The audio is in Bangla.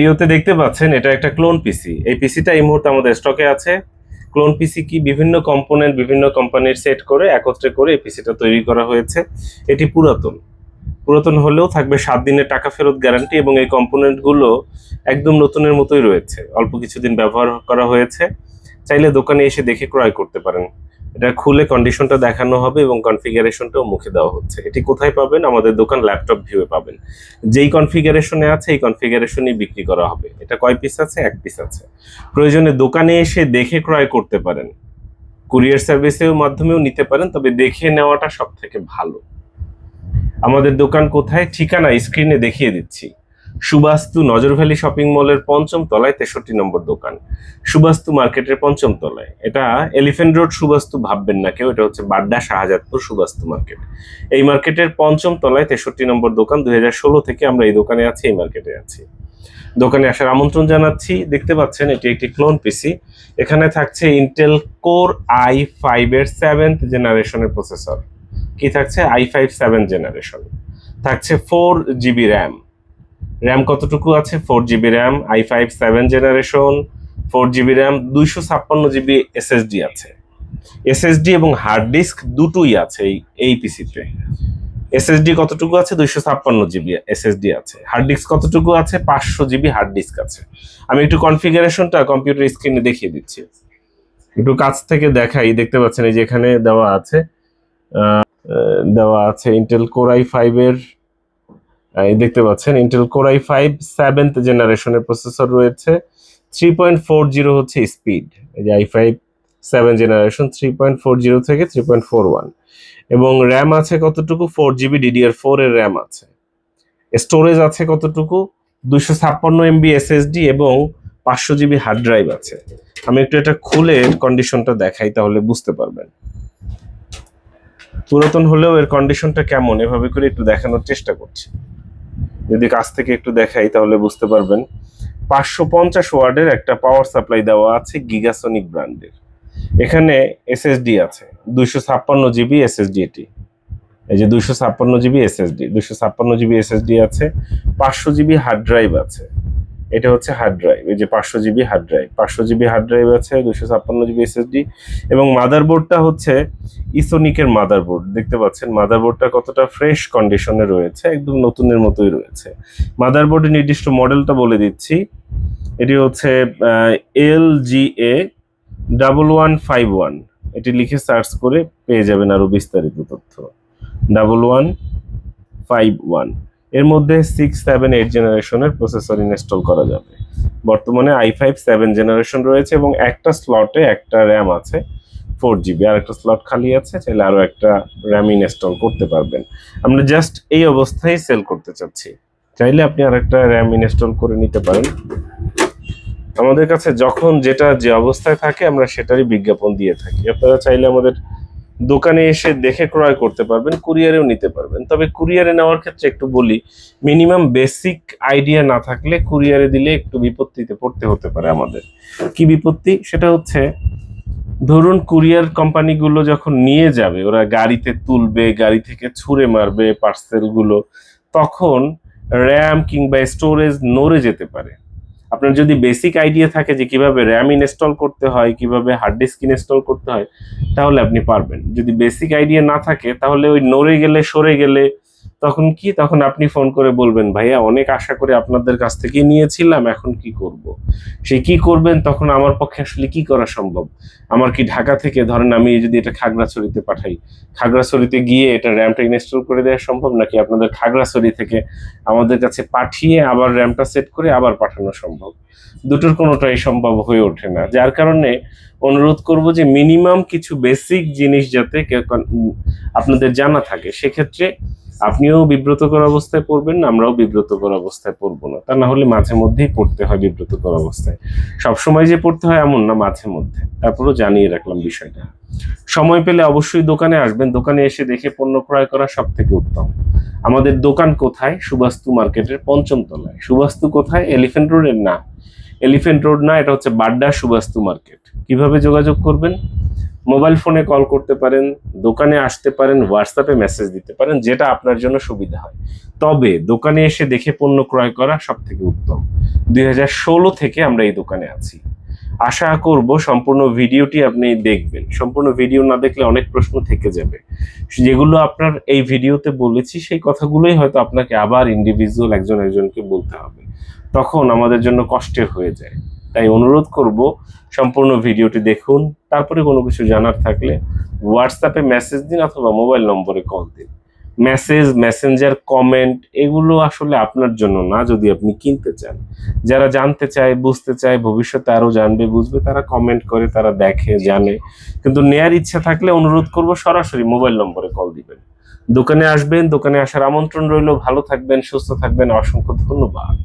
ভিডিওতে দেখতে পাচ্ছেন এটা একটা ক্লোন পিসি। এই পিসিটা এই মুহূর্তে আমাদের স্টকে আছে। ক্লোন পিসি কি বিভিন্ন কম্পোনেন্ট বিভিন্ন কোম্পানির সেট করে একত্রে করে এই পিসিটা তৈরি করা হয়েছে। এটি পুরাতন পুরাতন হলেও থাকবে 7 দিনের টাকা ফেরত গ্যারান্টি এবং এই কম্পোনেন্ট গুলো একদম নতুনের মতোই রয়েছে, অল্প কিছুদিন ব্যবহার করা হয়েছে। চাইলে দোকানে এসে দেখে ক্রয় করতে পারেন। এটা খুলে কন্ডিশনটা দেখানো হবে এবং কনফিগারেশনটাও মুখে দেওয়া হচ্ছে। এটি কোথায় পাবেন? আমাদের দোকান ল্যাপটপ ভিউয়ে পাবেন। যেই কনফিগারেশনে আছে এই কনফিগারেশনই বিক্রি করা হবে। এটা কয় পিস আছে? 1 পিস আছে। প্রয়োজনে দোকানে এসে দেখে ক্রয় করতে পারেন, কুরিয়ার সার্ভিসের মাধ্যমেও নিতে পারেন, তবে দেখে নেওয়াটা সব থেকে ভালো। আমাদের দোকান কোথায়? ঠিকানা স্ক্রিনে দেখিয়ে দিচ্ছি। সুবাস্তু নজরভ্যালি শপিং মলের 5ম তলায় 63 নম্বর দোকান। সুবাস্তু মার্কেটের 5ম তলায়। এটা এলিফ্যান্ট রোড সুবাস্তু ভাববেন না কেউ, এটা হচ্ছে বাড্ডা শাহজাদপুর সুবাস্তু মার্কেট। এই মার্কেটের 5ম তলায় 63 নম্বর দোকান। 2016 থেকে আমরা এই দোকানে আছি, এই মার্কেটে আছি। দোকানে আসার আমন্ত্রণ জানাচ্ছি। দেখতে পাচ্ছেন এটি একটি ক্লোন পিসি। এখানে থাকছে ইন্টেল কোর i5 এর 7th জেনারেশনের প্রসেসর। কি থাকছে? i5 7 generation. থাকছে 4 GB র্যাম। র্যাম কতটুকু আছে? 4 GB RAM, i5 7 generation, 4 GB RAM, 256 GB SSD আছে। এসএসডি এবং হার্ড ডিস্ক দুটোই আছে এই পিসিতে। এসএসডি কতটুকু আছে? 256 GB এসএসডি আছে। হার্ড ডিস্ক কতটুকু আছে? 500 GB হার্ড ডিস্ক আছে। আমি একটু কনফিগারেশনটা কম্পিউটার স্ক্রিনে দেখিয়ে দিচ্ছি, একটু কাছ থেকে দেখাই। দেখতে পাচ্ছেন এই যে এখানে দেওয়া আছে ইন্টেল কোর i5 এর, দেখতে পাচ্ছেন ইন্টেল কোর i5 7th জেনারেশনের প্রসেসর রয়েছে। 3.40 হচ্ছে স্পিড। এই যে i5 7 জেনারেশন 3.40 থেকে 3.41। এবং র্যাম আছে কতটুকু? 4 GB DDR4 এর র্যাম আছে। স্টোরেজ আছে কতটুকু? 256 MB এসএসডি এবং 500 GB হার্ড ড্রাইভ আছে। আমি একটু এটা খুলে কন্ডিশনটা দেখাই, তাহলে বুঝতে পারবেন। পুরাতন হলেও এর কন্ডিশনটা কেমন এভাবে করে একটু দেখানোর চেষ্টা করছি। যদি কাছ থেকে একটু দেখাই তাহলে বুঝতে পারবেন। 550 ওয়াটের একটা পাওয়ার সাপ্লাই দেওয়া আছে গিগাসনিক ব্র্যান্ডের। এখানে এসএসডি আছে 256 GB এসএসডি। এটি এই যে 256 GB এসএসডি, 256 GB এসএসডি আছে। 500 GB হার্ড ড্রাইভ আছে। এটা হচ্ছে হার্ড ড্রাইভ। এই যে 500 GB hard drive, 500 GB hard drive আছে, 256 GB এসএসডি। এবং মাদারবোর্ডটা হচ্ছে ইসোনিকের মাদারবোর্ড। দেখতে পাচ্ছেন মাদারবোর্ডটা কতটা ফ্রেশ কন্ডিশনে রয়েছে, একদম নতুনের মতোই রয়েছে। মাদারবোর্ডের নির্দিষ্ট মডেলটা বলে দিচ্ছি। এটি হচ্ছে LGA 1151। এটি লিখে সার্চ করে পেয়ে যাবেন আরো বিস্তারিত তথ্য। 1151। এর মধ্যে 6, 7, 8 জেনারেশনের প্রসেসর ইনস্টল করা যাবে। বর্তমানে i5 7 জেনারেশন রয়েছে এবং একটা স্লটে একটা র্যাম আছে 4 GB, আর একটা স্লট খালি আছে, চাইলে আরো একটা র্যাম ইনস্টল করতে পারবেন। আমরা জাস্ট এই অবস্থায় সেল করতে চাচ্ছি, চাইলে আপনি আর একটা র্যাম ইনস্টল করে নিতে পারেন। আমাদের কাছে যখন যেটা যে অবস্থায় থাকে আমরা সেটারই বিজ্ঞাপন দিয়ে থাকি। আপনারা চাইলে আমাদের দোকানে এসে দেখে ক্রয় করতে পারবেন, কুরিয়ারেও নিতে পারবেন। তবে কুরিয়ারে নেওয়ার ক্ষেত্রে একটু বলি, মিনিমাম বেসিক আইডিয়া না থাকলে কুরিয়ারে দিলে একটু বিপত্তিতে পড়তে হতে পারে আমাদের। কি বিপত্তি? সেটা হচ্ছে, ধরুন কুরিয়ার কোম্পানিগুলো যখন নিয়ে যাবে, ওরা গাড়িতে তুলবে, গাড়ি থেকে ছুঁড়ে মারবে পার্সেলগুলো, তখন র্যাম কিংবা স্টোরেজ নড়ে যেতে পারে। আপনার যদি বেসিক আইডিয়া থাকে যে কিভাবে র্যাম ইনস্টল করতে হয়, কিভাবে হার্ড ডিস্ক ইনস্টল করতে হয়, তাহলে আপনি পারবেন। যদি বেসিক আইডিয়া না থাকে তাহলে ওই নড়ে গেলে সরে গেলে তখন আপনি ফোন করে বলবেন, ভাইয়া অনেক আশা করে আপনাদের কাছ থেকে নিয়েছিলাম, এখন কি করব। সেই কি করবেন তখন আমার পক্ষে আসলে কি করা সম্ভব? আমার কি ঢাকা থেকে, ধরেন আমি যদি এটা খাগড়াছড়িতে পাঠাই, খাগড়াছড়িতে গিয়ে এটা র্যামটা ইনস্টল করে দেওয়া সম্ভব, নাকি আপনাদের খাগড়াছড়ি থেকে আমাদের কাছে পাঠিয়ে আবার র্যামটা সেট করে আবার পাঠানো সম্ভব? দুটোর কোনোটাই সম্ভব হয়ে ওঠে না। যার কারণে অনুরোধ করব যে মিনিমাম কিছু বেসিক জিনিস যাতে আপনাদের জানা থাকে। সেক্ষেত্রে আপনিও বিব্রতকর অবস্থায় পড়বেন না, আমরাও বিব্রতকর অবস্থায় পড়বো না। তা না হলে মাঝে মধ্যেই পড়তে হয় বিব্রতকর অবস্থায়। সবসময় যে পড়তে হয় এমন না, মাঝে মধ্যে। তারপরও জানিয়ে রাখলাম বিষয়টা। সময় পেলে অবশ্যই দোকানে আসবেন। দোকানে এসে দেখে পণ্য ক্রয় করা সব থেকে উত্তম। আমাদের দোকান কোথায়? সুবাস্তু মার্কেটের 5ম তলায়। সুবাস্তু কোথায়? এলিফ্যান্ট রোডের না, এলিফ্যান্ট রোড না, এটা হচ্ছে বাড্ডা সুবাস্তু মার্কেট। কিভাবে যোগাযোগ করবেন? মোবাইল ফোনে কল করতে পারেন, দোকানে আসতে পারেন, হোয়াটসঅ্যাপে মেসেজ দিতে পারেন, যেটা আপনার জন্য সুবিধা হয়। তবে দোকানে এসে দেখে পণ্য ক্রয় করা সব থেকে উত্তম। 2016 থেকে আমরা এই দোকানে আছি। আশা করব সম্পূর্ণ ভিডিওটি আপনি দেখবেন। সম্পূর্ণ ভিডিও না দেখলে অনেক প্রশ্ন থেকে যাবে। যেগুলো আপনার এই ভিডিওতে বলেছি সেই কথাগুলোই হয়তো আপনাকে আবার ইন্ডিভিজুয়াল একজন একজনকে বলতে হবে, তখন আমাদের জন্য কষ্টের হয়ে যায়। তাই অনুরোধ করব সম্পূর্ণ ভিডিওটি দেখুন, তারপরে কোনো কিছু জানার থাকলে হোয়াটসঅ্যাপে মেসেজ দিন অথবা মোবাইল নম্বরে কল দিন। মেসেজ, মেসেঞ্জার, কমেন্ট এগুলো আসলে আপনার জন্য না যদি আপনি কিনতে চান। যারা জানতে চায়, বুঝতে চায়, ভবিষ্যতে আরো জানবে, বুঝবে, তারা কমেন্ট করে, তারা দেখে, জানে। কিন্তু নেয়ার ইচ্ছা থাকলে অনুরোধ করব সরাসরি মোবাইল নম্বরে কল দিবেন। দোকানে আসবেন, দোকানে আসার আমন্ত্রণ রইল। ভালো থাকবেন, সুস্থ থাকবেন, অসংখ্য ধন্যবাদ।